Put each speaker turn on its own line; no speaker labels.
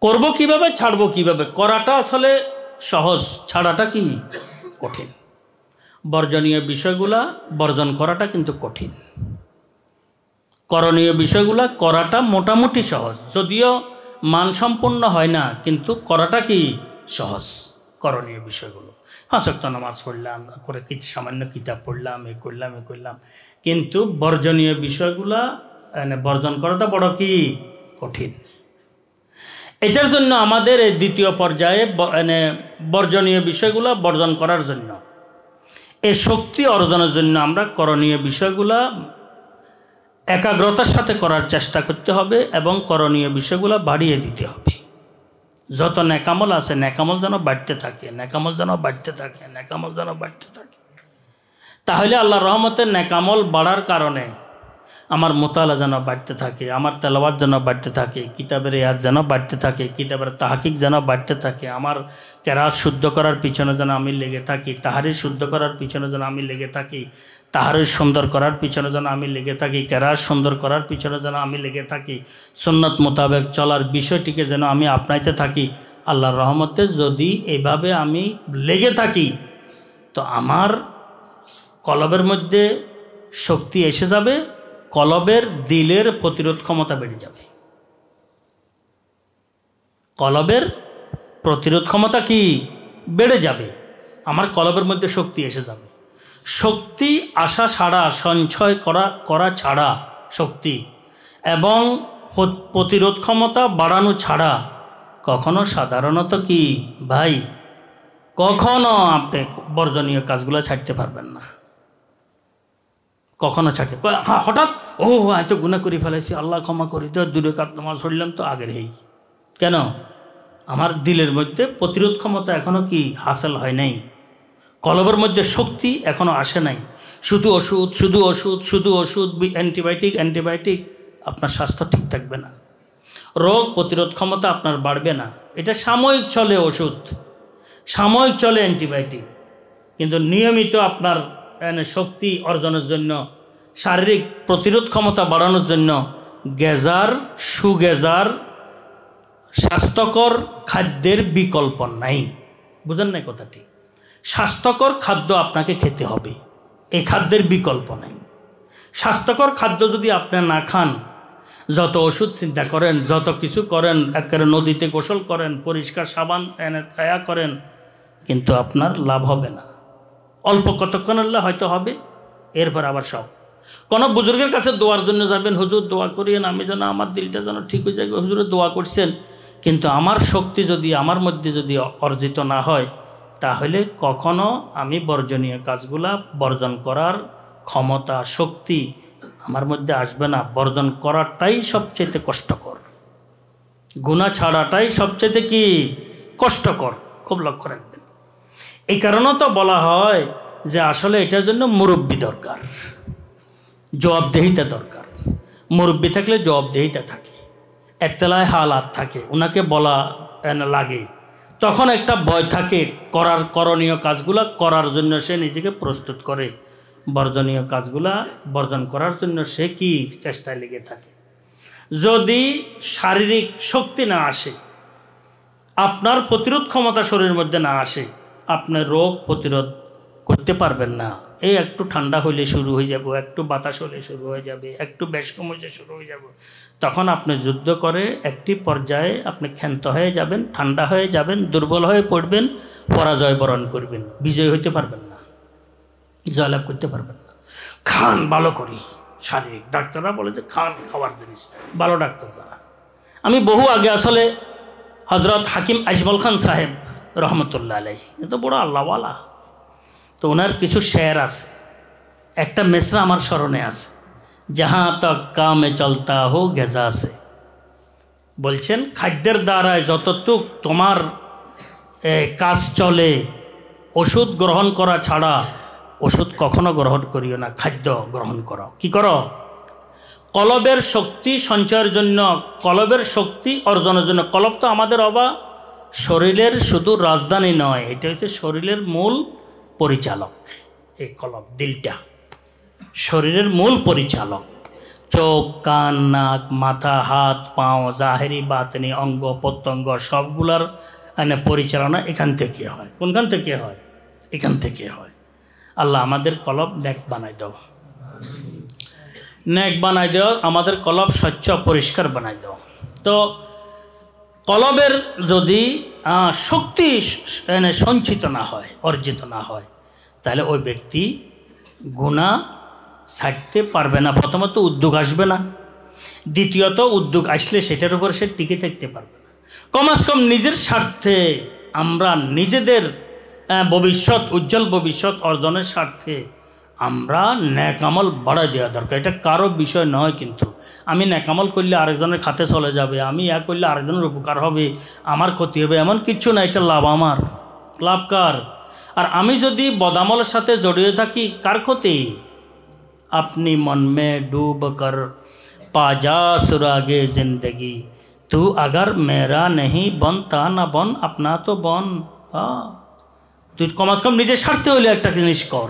করব কিভাবে, ছাড়ব কিভাবে, করাটা আসলে সহজ, ছাড়াটা কি কঠিন। বর্জনীয় বিষয়গুলা বর্জন করাটা কিন্তু কঠিন, করণীয় বিষয়গুলা করাটা মোটামুটি সহজ, যদিও মানসম্পন্ন হয় না, কিন্তু করাটা কি সহজ। করণীয় বিষয়গুলো 5 ওয়াক্ত নামাজ পড়লাম, করে কিছু সামান্য কিতাব পড়লাম, এই করলাম, কিন্তু বর্জনীয় বিষয়গুলা বর্জন করাটা বড় কি কঠিন। এটার জন্য আমাদের এই দ্বিতীয় পর্যায়ে বর্জনীয় বিষয়গুলো বর্জন করার জন্য, এই শক্তি অর্জনের জন্য আমরা করণীয় বিষয়গুলা একাগ্রতার সাথে করার চেষ্টা করতে হবে এবং করণীয় বিষয়গুলো বাড়িয়ে দিতে হবে। যত নেকামল আছে নেকামল যেন বাড়তে থাকে, নেকামল যেন বাড়তে থাকে, নেকামল যেন বাড়তে থাকে। তাহলে আল্লাহর রহমতের নেকামল বাড়ার কারণে আমার মোতালা যেন বাড়তে থাকে, আমার তেলাওয়াত যেন বাড়তে থাকে, কিতাবের ইয়াদ যেন বাড়তে থাকে, কিতাবের তাহকিক যেন বাড়তে থাকে, আমার কেরাত শুদ্ধ করার পিছনে যেন আমি লেগে থাকি, তাহারির শুদ্ধ করার পিছনে যেন আমি লেগে থাকি, তাহারির সুন্দর করার পিছনে যেন আমি লেগে থাকি, কেরাত সুন্দর করার পিছনে যেন আমি লেগে থাকি, সুন্নত মোতাবেক চলার বিষয়টিকে যেন আমি আপনাইতে থাকি। আল্লাহর রহমতে যদি এভাবে আমি লেগে থাকি তো আমার কলবের মধ্যে শক্তি এসে যাবে, কলবের দিলের প্রতিরোধ ক্ষমতা বেড়ে যাবে। কলবের প্রতিরোধ ক্ষমতা কি বেড়ে যাবে, আমার কলবের মধ্যে শক্তি এসে যাবে। শক্তি আসা ছাড়া, সঞ্চয় করা ছাড়া শক্তি এবং প্রতিরোধ ক্ষমতা বাড়ানো ছাড়া কখনো সাধারণত কি ভাই, কখনো আপনি বর্জনীয় কাজগুলো ছাড়তে পারবেন না, কখনো ছাড়তে। হ্যাঁ, হঠাৎ এত গুনাহ করে ফেলেছি, আল্লাহ ক্ষমা করি, তো 2 রাকাত নামাজ পড়লাম তো আগের কেন? আমার দিলের মধ্যে প্রতিরোধ ক্ষমতা এখনো কি হাসিল হয় নাই, কলবের মধ্যে শক্তি এখনো আসে নাই। শুধু ওষুধ, অ্যান্টিবায়োটিক, আপনার স্বাস্থ্য ঠিক থাকবে না, রোগ প্রতিরোধ ক্ষমতা আপনার বাড়বে না। এটা সাময়িক চলে ওষুধ, সাময়িক চলে অ্যান্টিবায়োটিক, কিন্তু নিয়মিত আপনার শক্তি অর্জনের জন্য, শারীরিক প্রতিরোধ ক্ষমতা বাড়ানোর জন্য গেজার, সুগেজার, স্বাস্থ্যকর খাদ্যের বিকল্প নাই। বুঝেন না কথাটি? স্বাস্থ্যকর খাদ্য আপনাকে খেতে হবে, এই খাদ্যের বিকল্প নাই। স্বাস্থ্যকর খাদ্য যদি আপনি না খান, যত ওষুধ চিন্তা করেন, যত কিছু করেন, একেবারে নদীতে গোসল করেন, পরিষ্কার সাবান এনে ছায়া করেন, কিন্তু আপনার লাভ হবে না। অল্প কতক্ষণ আল্লাহ হয়তো হবে, এরপর আবার সব। কোনো বুজুর্গের কাছে দোয়ার জন্য যাবেন, হুজুর দোয়া করিয়েন, আমি যেন আমার দিলটা যেন ঠিক হয়ে যায়, হুজুরে দোয়া করছেন, কিন্তু আমার শক্তি যদি আমার মধ্যে যদি অর্জিত না হয়, তাহলে কখনো আমি বর্জনীয় কাজগুলা বর্জন করার ক্ষমতা, শক্তি আমার মধ্যে আসবে না। বর্জন করাটাই সবচেয়ে কষ্টকর, গুনাহ ছাড়াটাই সবচেয়ে কি কষ্টকর, খুব লক্ষ্য রাখবেন। এই কারণে তো বলা হয় যে আসলে এটার জন্য মুরব্বি দরকার, জবাবদেহিতা দরকার। মুরব্বি থাকলে জবাবদেহিতা থাকে, এত্তেলায় হালাত থাকে, ওনাকে বলা লাগে, তখন একটা ভয় থাকে, করণীয় কাজগুলা করার জন্য সে নিজেকে প্রস্তুত করে, বর্জনীয় কাজগুলা বর্জন করার জন্য সে কি চেষ্টায় লেগে থাকে। যদি শারীরিক শক্তি না আসে, আপনার প্রতিরোধ ক্ষমতা শরীরের মধ্যে না আসে, আপনি রোগ প্রতিরোধ করতে পারবেন না। এই একটু ঠান্ডা হইলে শুরু হয়ে যাব, একটু বাতাস হলে শুরু হয়ে যাবে, একটু বেশ কমে শুরু হয়ে যাব, তখন আপনি যুদ্ধ করে একটি পর্যায়ে আপনি ক্ষান্ত হয়ে যাবেন, ঠান্ডা হয়ে যাবেন, দুর্বল হয়ে পড়বেন, পরাজয় বরণ করবেন, বিজয় হইতে পারবেন না, জয়লাভ করতে পারবেন না। খান ভালো করি, শারীরিক ডাক্তাররা বলে যে খান, খাওয়ার জিনিস ভালো ডাক্তার যারা। আমি বহু আগে আসলে হজরত হাকিম আজমল খান সাহেব রহমতুল্লাহ আলাই, এ তো বড় আল্লাহওয়ালা, তো ওনার কিছু শের আছে, একটা মিসরা আমার স্মরণে আছে, যাহা তক কামে চলতা হো গেজা আছে। বলছেন খাদ্যের দ্বারায় যতটুক তোমার কাজ চলে, ওষুধ গ্রহণ করা ছাড়া ওষুধ কখনো গ্রহণ করিও না, খাদ্য গ্রহণ করো। কি করো? কলবের শক্তি সঞ্চয়ের জন্য, কলবের শক্তি অর্জনের জন্য। কলব তো আমাদের শরীরের শুধু রাজধানী নয়, এটা হচ্ছে শরীরের মূল পরিচালক। এই কলব, দিলটা শরীরের মূল পরিচালক। চোখ, কান, নাক, মাথা, হাত, পাও, জাহেরি বাতনি অঙ্গ প্রত্যঙ্গ সবগুলার পরিচালনা এখান থেকে হয়। কোনখান থেকে হয়? এখান থেকে হয়। আল্লাহ আমাদের কলব নেক বানাই দাও, নেক বানাই দাও, আমাদের কলব স্বচ্ছ পরিষ্কার বানাই দাও। তো কলবের যদি শক্তি সঞ্চিত না হয়, অর্জিত না হয়, তাহলে ওই ব্যক্তি গুনাহ ছাড়তে পারবে না। প্রথমত উদ্যোগ আসবে না, দ্বিতীয়ত উদ্যোগ আসলে সেটার উপর সে টিকে থাকতে পারবে না। কমাস কম নিজের স্বার্থে আমরা নিজেদের ভবিষ্যৎ, উজ্জ্বল ভবিষ্যৎ অর্জনের স্বার্থে আমরা নেক আমল বাড়াই দেওয়া দরকার। এটা কারো বিষয় নয়, কিন্তু আমি নেক আমল করলে আরেকজনের খাতে চলে যাবে, আমি করলে আরেকজনের উপকার হবে, আমার ক্ষতি হবে, এমন কিছু না। এটা লাভ আমার, লাভ কার? আর আমি যদি বদামলের সাথে জড়িয়ে থাকি, কার ক্ষতি? अपनी मन में डूब कर पा जा सुरागे जिंदगी, तू अगर मेरा नहीं बनता ना बन अपना तो बन। তুই কমাস কম নিজের স্বার্থে হইলে একটা জিনিস কর।